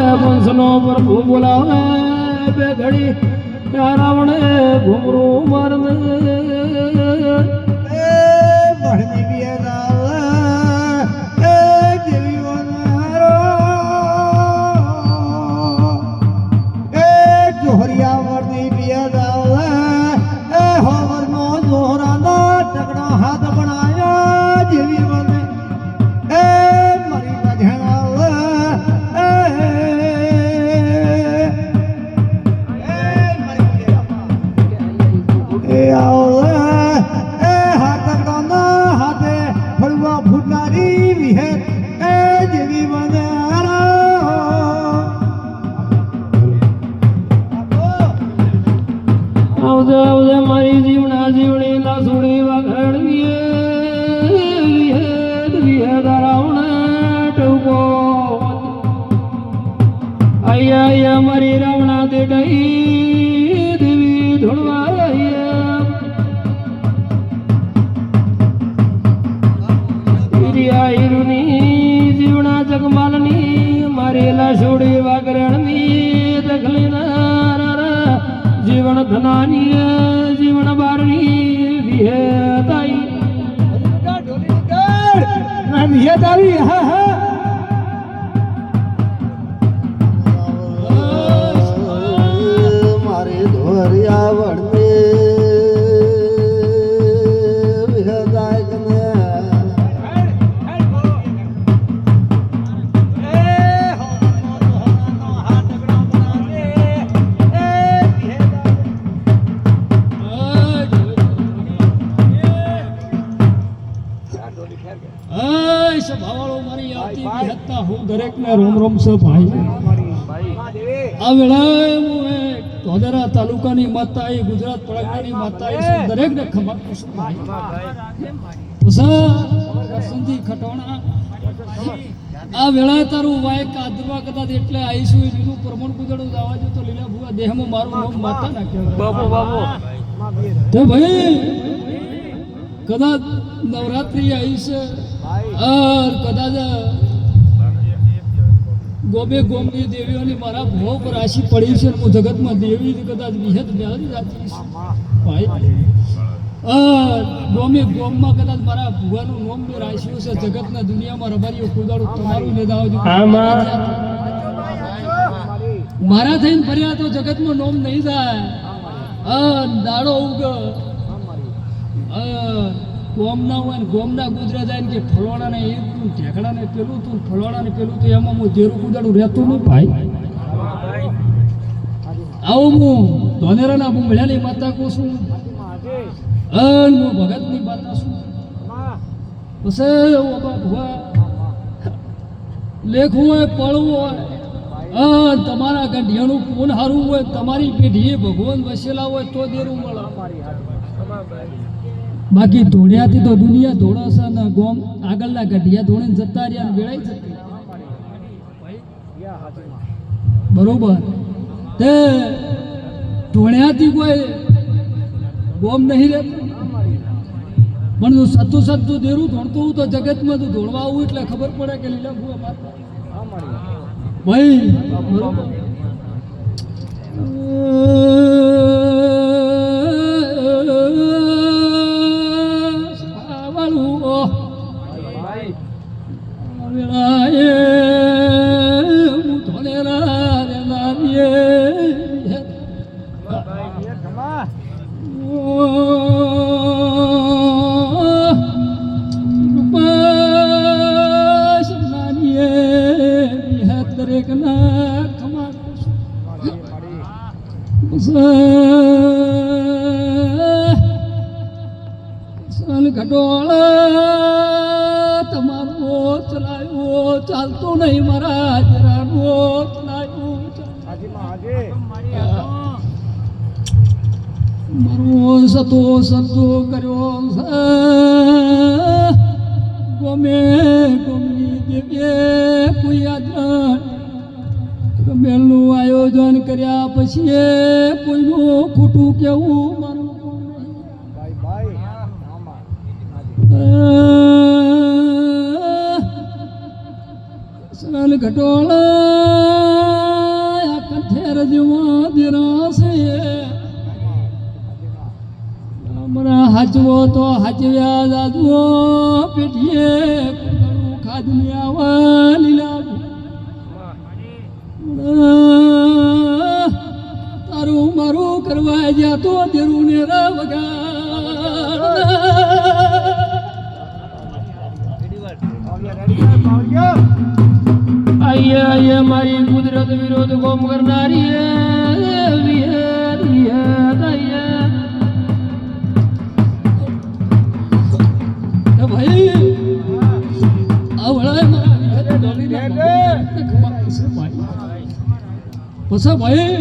વંશનો પ્રભુ બોલાવે બે ઘડી રાવણે ઘુમરું મારને ભણની બિયારા જેવી વનારો જોહરિયા વરની બિયારા હોવરનો જોહરાનો ટકડો હાથ બનાયા જેવી વને મારી રાધેણા આવજે મારી જીવના જીવણી લાસુડી વાઘરણીએ વિહેદ રાવણ ટૂંકો આયા મારી રાવણા તે ડઈ દેવી ધોળવા હિરુની જીવણા જગમાલની મારી લાસુડી વાઘરણની દખલી જીવન ધનાની જીવન બારણી વિહેતાઈ મારે ધોરિયા વળને વિહદાય કને દરેકને રોમ રોમ છે ભાઈ આ વેળાએ હું ધોધરા તાલુકાની માતા એ ગુજરાત પળગણાની માતા એ દરેકને ખબર પૂછું ભાઈ સંધિ ખટોણા આ વેળાએ તારું વાય કાદરવા કદાચ એટલે આવીશું એનું પ્રમાણ કુદડું જવા જો તો લીલા ભુવા દેહમાં મારું નામ માતા ના કહેવાય બાપો બાપો તો ભાઈ કદાચ નવરાત્રી આવી છે કદાચ ગોમે ગોમની દેવીઓની મારા ભાવ પર રાશિ પડી છે હું જગતમાં દેવી કદાચ વિહેત મેળવી જાતી છે ભાઈ ગોમે ગોમમાં કદાચ મારા ભુવાનું નોમ બી રાશિઓ છે જગતના દુનિયામાં રબારીઓ કુદાડું તમારું ને દાવજો મારા થઈને ફર્યા તો જગતમાં નોમ નહીં જાય દાડો ઉગ ગોમના હોય ને ગોમના ગુજરા જાય ને કે ફલોણાને એ તું ઢેકડાને પેલું તું ફલોણાને પેલું તો એમાં હું જેરું કુદાડું રહેતું નહીં ભાઈ આવું હું ધોનેરાના બુંભળ્યાની માતા કહું છું હું ભગતની માતા છું પછી લેખવું હોય પડવું હોય તમારા ગઢિયાનું પૂન હારવું હોય તમારી પેઢીએ ભગવાન વસેલા હોય તો દેરું મળે બાકી ધોળ્યાથી તો દુનિયા ધોળાસા ના ગોમ આગળના ગઢિયા ધોળીને જતા રહ્યા વેળાઈ જતી બરોબર તે ધોળ્યાથી કોઈ ગોમ નહીં રહેતું પણ જો સતું સતું દેરું ધોળતું હું તો જગતમાં તું ધોળવા આવું એટલે ખબર પડે કે લીલા ભૂવા માતા ભાઈ બરોબર ઘટોળા તમારો ચલાયો ચાલતો નહીં મારા જરાનો ચલાયો મારો સતો સતો કર્યો ગમે ગમની દેવીએ કોઈ મેળનું આયોજન કર્યા પછી કોઈનું ખોટું કેવું મારું સલ ઘટોળા તો હાચવ્યા દાદુ પેટીએ ખાદને આવા લીલા તારું મારું કરવા જ્યાં તો દેરું ને આયે મારી કુદરત વિરોધ કોમ કરનારી ભાઈ આ વળાય મારા ભાઈ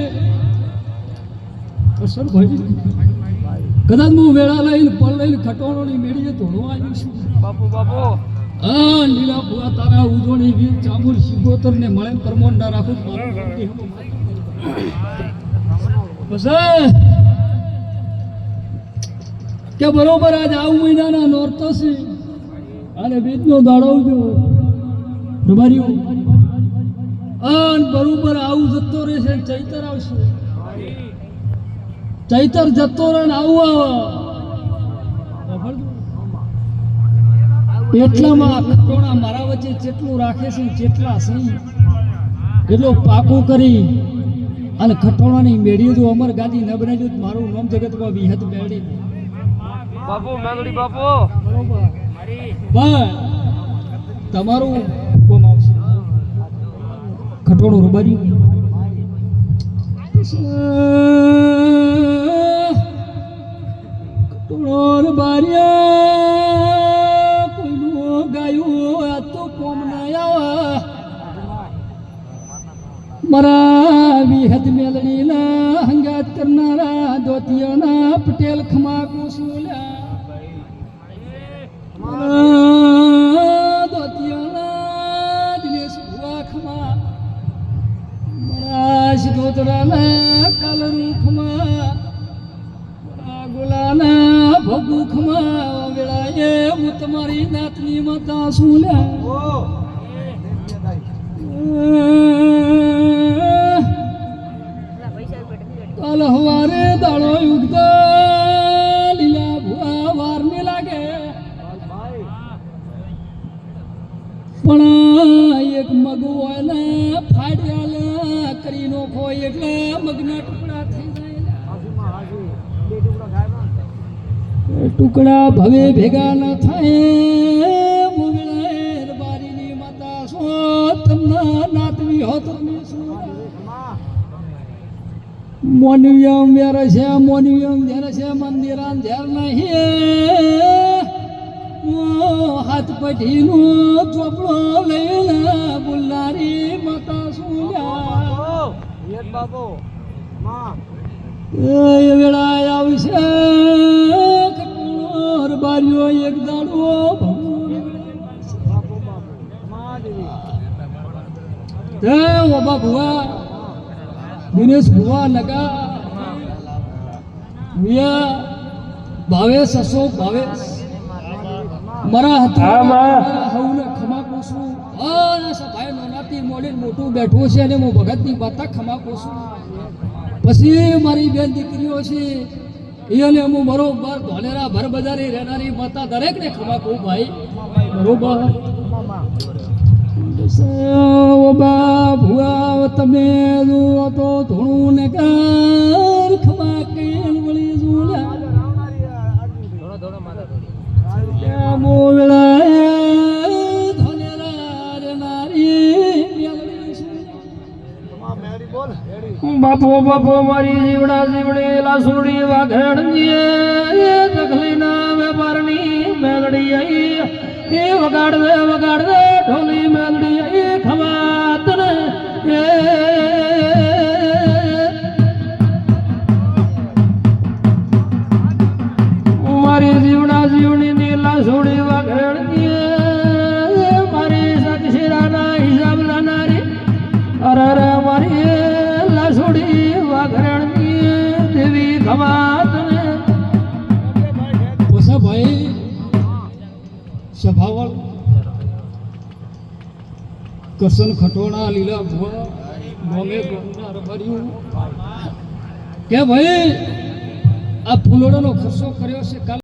કદાચ હું વેળા લઈને પલ લઈને ખટોણોની મેળીએ ધોળવા આવ્યું છું બાપુ બાપુ આ લીલા ભુવા તારા ઉજોણી વીર ચામુર શિગોતર ને મળે પરમોન ના રાખું પછી કે બરોબર આજ આવ મહિનાના નોરતો છે અને બીજનો દાડવજો રબારીઓ અન બરોબર આવું જતો રહેશે ચૈતર આવશે ચૈતર જતો રહે ને આવું આવે એટલામાં ખટોણા મારા વચ્ચે જેટલું રાખે છે જેટલા છે એટલો પાકું કરી અને ખટોણાની મેળીએ જો અમર ગાદી ન બનાવી તો મારું નામ જગતમાં વિહત મેળવી બાપુ મેલડી બાપુ બરોબર બસ તમારું કોમ આવશે ખટોણું રબારી ખટોણો રબારિયા કોઈનું ગાયું આ તો કોમ ના આવા મારા વિહત મેલડીના હંગાત કરનારા દોતિયાના પટેલ ખમા કુસુલ્યા દોતિયાના દિનેશ ભુવા ખમા મારા શિદોતરાના કાલરૂ ખમા મારા ગોલાના ભગુ ખમા વેળાએ હું તમારી નાતની માતા સુલ્યા કાલ હવારે દાડો ઉગતા લીલા ભુવા વાર ને લાગે પણ એક મગ હોય ને ફાડ્યા કરી નો ખોય એટલે મગના ટુકડા થઈ જાય ટુકડા ભવે ભેગા ન થાય મુગળે બારીની માતા સો તમને નાતવી હોત મોનવ્યમ વેર છે મોનવ્યમ ધેર છે મંદિરાન ધેર નહીં હાથ પઢીનું ચોપડો લઈને બોલનારી માતા સુલ્યા એ વેળા આવશે કટોર બારીઓ એક દાડો જય બાબા ભુવા દિનેશ ભુવા નગા વિયા ભાવેશ અશોક ભાવેશ મારા હવને ખમા કોસું અને સભાએ નોનાથી મોડી મોટું બેઠું છે અને હું ભગતની માતા ખમા કોસું પછી મારી બેન દીકરીઓ છે એને હું બરોબર ધોલેરા ભર બજારી રહેનારી માતા દરેકને ખમા કહું ભાઈ બરોબર બા ભુવા તમે જુઓ તો ધોણું ને કર ખમા કેલ વળી ઝૂલ્યા મોવળાએ ધોલેરા રેનારી બાપુ બાપુ મારી જીવડા જીવડી લાસુડી વાઘણજી તકલી ના વેપારની મેલડી આઈ એ વગાડ દે ઢોલી મેલડી આઈ ખવાત ને મારી જીવડા જીવડી ની લાસુડી વાઘણજી મારી સતશિરાના હિસાબ લાનારી અરે મારી લાસુડી વાઘરણની દેવી ખમાત ને પોસા ભાઈ સભાવળ કરશન ખટોણા લીલા ભુવા ગોમે ગોમના રબાર્યું કે ભાઈ આ ફૂલોડાનો ખર્ચો કર્યો છે કાલ